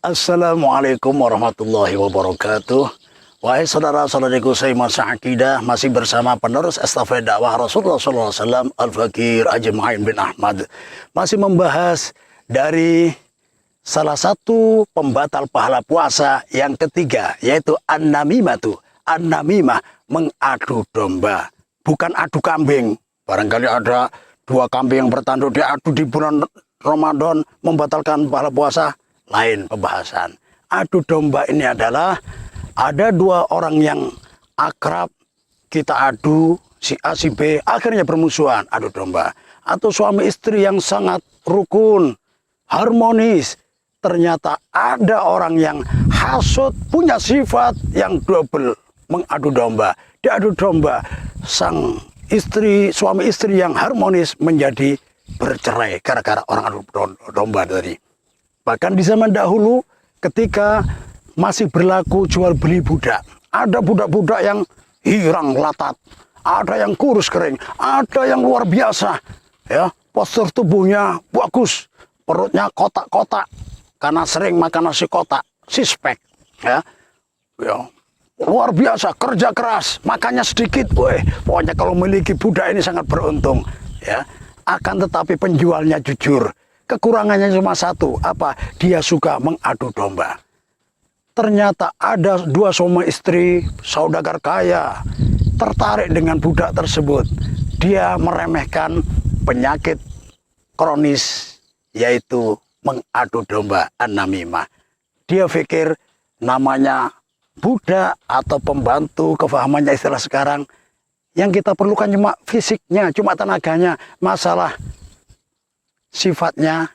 Assalamualaikum warahmatullahi wabarakatuh. Wahai saudara-saudariku seiman seakidah, masih bersama penerus estafet dakwah Rasulullah SAW, Al-Fakir Haji Muhaimin bin Ahmad, masih membahas dari salah satu pembatal pahala puasa yang ketiga, yaitu an-namimatu. An-namimah, mengadu domba, bukan adu kambing. Barangkali ada dua kambing yang bertanduk diadu di bulan Ramadan membatalkan pahala puasa. Lain pembahasan. Adu domba ini adalah ada dua orang yang akrab, kita adu, si A si B, akhirnya bermusuhan, adu domba. Atau suami istri yang sangat rukun, harmonis, ternyata ada orang yang hasut, punya sifat yang double, mengadu domba. Diadu domba, sang istri, suami istri yang harmonis menjadi bercerai gara-gara orang adu domba tadi. Bahkan di zaman dahulu ketika masih berlaku jual beli budak, ada budak-budak yang hirang latat, ada yang kurus kering, ada yang luar biasa, ya, postur tubuhnya bagus, perutnya kotak-kotak karena sering makan nasi kotak, sispek, ya, luar biasa, kerja keras, makannya sedikit, pokoknya kalau memiliki budak ini sangat beruntung, ya. Akan tetapi penjualnya jujur. Kekurangannya cuma satu, apa? Dia suka mengadu domba. Ternyata ada dua suami istri, saudagar kaya, tertarik dengan budak tersebut. Dia meremehkan penyakit kronis, yaitu mengadu domba, an-namimah. Dia pikir namanya budak atau pembantu, kefahamannya istilah sekarang, yang kita perlukan cuma fisiknya, cuma tenaganya, masalah sifatnya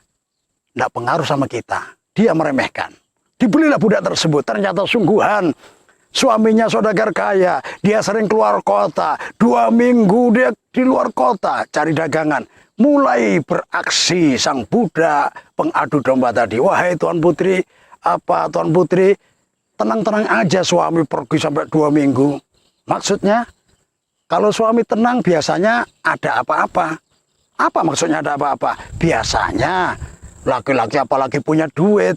tidak pengaruh sama kita. Dia meremehkan. Dibelilah budak tersebut. Ternyata sungguhan. Suaminya saudagar kaya. Dia sering keluar kota. 2 minggu dia di luar kota cari dagangan. Mulai beraksi sang budak pengadu domba tadi. Wahai Tuan Putri, Tuan Putri, tenang-tenang aja suami pergi sampai 2 minggu. Maksudnya, kalau suami tenang biasanya ada apa-apa. Apa maksudnya ada apa-apa? Biasanya laki-laki apalagi punya duit,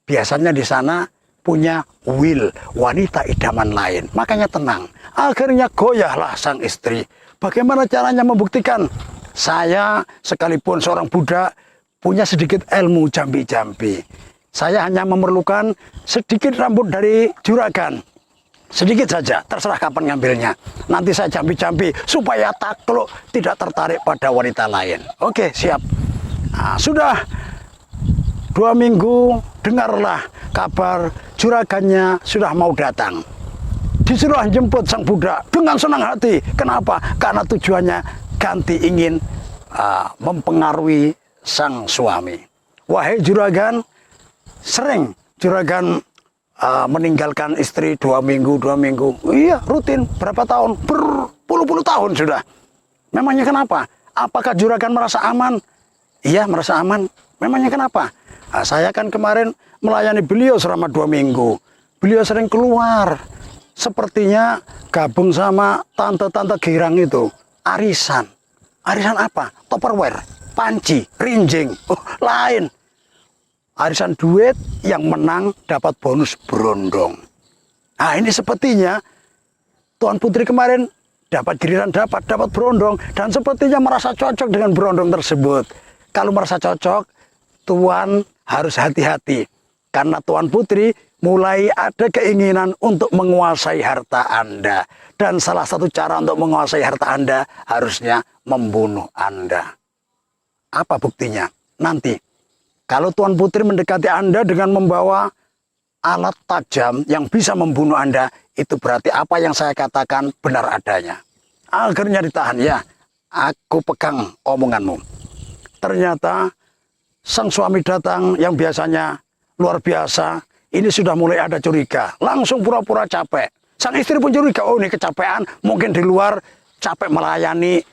biasanya di sana punya will, wanita idaman lain. Makanya tenang. Akhirnya goyahlah sang istri. Bagaimana caranya membuktikan? Saya sekalipun seorang budak punya sedikit ilmu jambi-jambi. Saya hanya memerlukan sedikit rambut dari juragan. Sedikit saja, terserah kapan ngambilnya. Nanti saya jambi-jambi supaya takluk, tidak tertarik pada wanita lain. Oke, siap. Nah, sudah 2 minggu, dengarlah kabar juragannya sudah mau datang. Disuruh jemput sang budak dengan senang hati. Kenapa? Karena tujuannya ganti ingin mempengaruhi sang suami. Wahai juragan, sering juragan meninggalkan istri 2 minggu. Iya, rutin. Berapa tahun? Berpuluh-puluh tahun sudah. Memangnya kenapa? Apakah juragan merasa aman? Iya, merasa aman. Memangnya kenapa? Nah, saya kan kemarin melayani beliau selama 2 minggu. Beliau sering keluar. Sepertinya gabung sama tante-tante girang itu. Arisan. Arisan apa? Tupperware, panci, rinjing. Lain. Arisan duit yang menang dapat bonus berondong. Nah, ini sepertinya Tuan Putri kemarin dapat giliran dapat berondong dan sepertinya merasa cocok dengan berondong tersebut. Kalau merasa cocok, Tuan harus hati-hati karena Tuan Putri mulai ada keinginan untuk menguasai harta Anda, dan salah satu cara untuk menguasai harta Anda harusnya membunuh Anda. Apa buktinya? Nanti kalau Tuan Putri mendekati Anda dengan membawa alat tajam yang bisa membunuh Anda, itu berarti apa yang saya katakan benar adanya. Akhirnya ditahan, ya, aku pegang omonganmu. Ternyata sang suami datang yang biasanya luar biasa, ini sudah mulai ada curiga. Langsung pura-pura capek. Sang istri pun curiga, oh ini kecapean, mungkin di luar capek melayani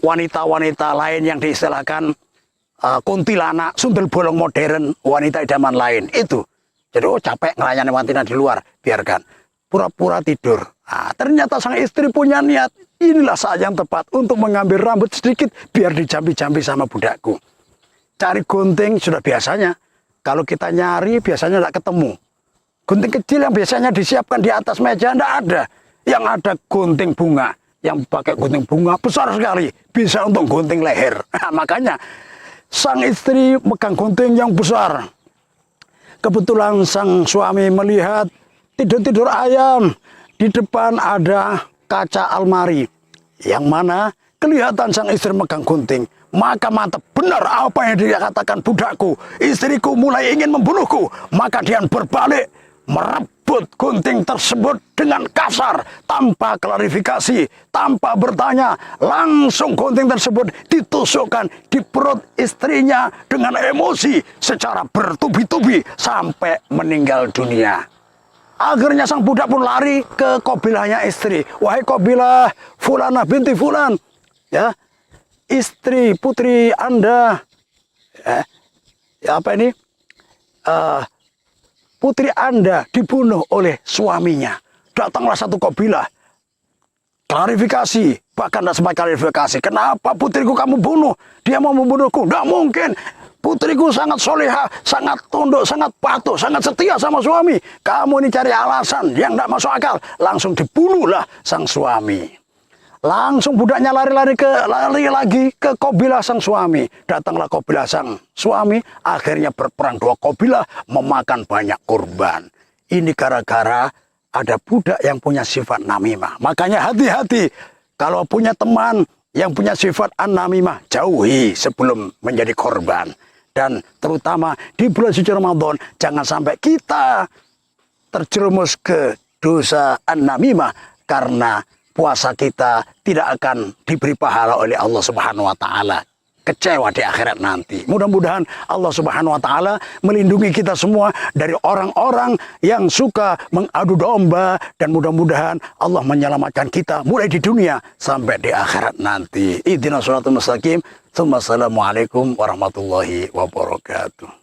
wanita-wanita lain yang diistilahkan kuntilanak, sundel bolong modern, wanita idaman lain. Itu. Jadi capek ngelayani wanita di luar, biarkan. Pura-pura tidur. Nah, ternyata sang istri punya niat, inilah saat yang tepat untuk mengambil rambut sedikit biar dijambi-jambi sama budakku. Cari gunting sudah biasanya. Kalau kita nyari biasanya tidak ketemu. Gunting kecil yang biasanya disiapkan di atas meja tidak ada. Yang ada gunting bunga. Yang pakai gunting bunga besar sekali. Bisa untuk gunting leher. Nah, makanya sang istri megang gunting yang besar. Kebetulan sang suami melihat tidur-tidur ayam. Di depan ada kaca almari. Yang mana kelihatan sang istri megang gunting. Maka mantap, benar apa yang dia katakan budakku. Istriku mulai ingin membunuhku. Maka dia berbalik, merebut gunting tersebut dengan kasar. Tanpa klarifikasi, tanpa bertanya. Langsung gunting tersebut ditusukkan di perut istrinya dengan emosi. Secara bertubi-tubi sampai meninggal dunia. Akhirnya sang budak pun lari ke qabilahnya istri. Wahai qabilah Fulanah binti Fulan. Ya, istri putri Anda, putri Anda dibunuh oleh suaminya. Datanglah satu qabilah, klarifikasi, bahkan tidak sempat klarifikasi. Kenapa putriku kamu bunuh? Dia mau membunuhku? Tidak mungkin. Putriku sangat soleha, sangat tunduk, sangat patuh, sangat setia sama suami. Kamu ini cari alasan yang tidak masuk akal. Langsung dibunuhlah sang suami. Langsung budaknya lari lagi ke qabilah sang suami. Datanglah qabilah sang suami, akhirnya berperang dua qabilah, memakan banyak korban. Ini gara-gara ada budak yang punya sifat namimah. Makanya hati-hati kalau punya teman yang punya sifat an-namimah, jauhi sebelum menjadi korban. Dan terutama di bulan suci Ramadan, jangan sampai kita terjerumus ke dosa an-namimah karena puasa kita tidak akan diberi pahala oleh Allah Subhanahu wa taala. Kecewa di akhirat nanti. Mudah-mudahan Allah Subhanahu wa taala melindungi kita semua dari orang-orang yang suka mengadu domba, dan mudah-mudahan Allah menyelamatkan kita mulai di dunia sampai di akhirat nanti. Ihdinas shiratal mustaqim. Assalamualaikum warahmatullahi wabarakatuh.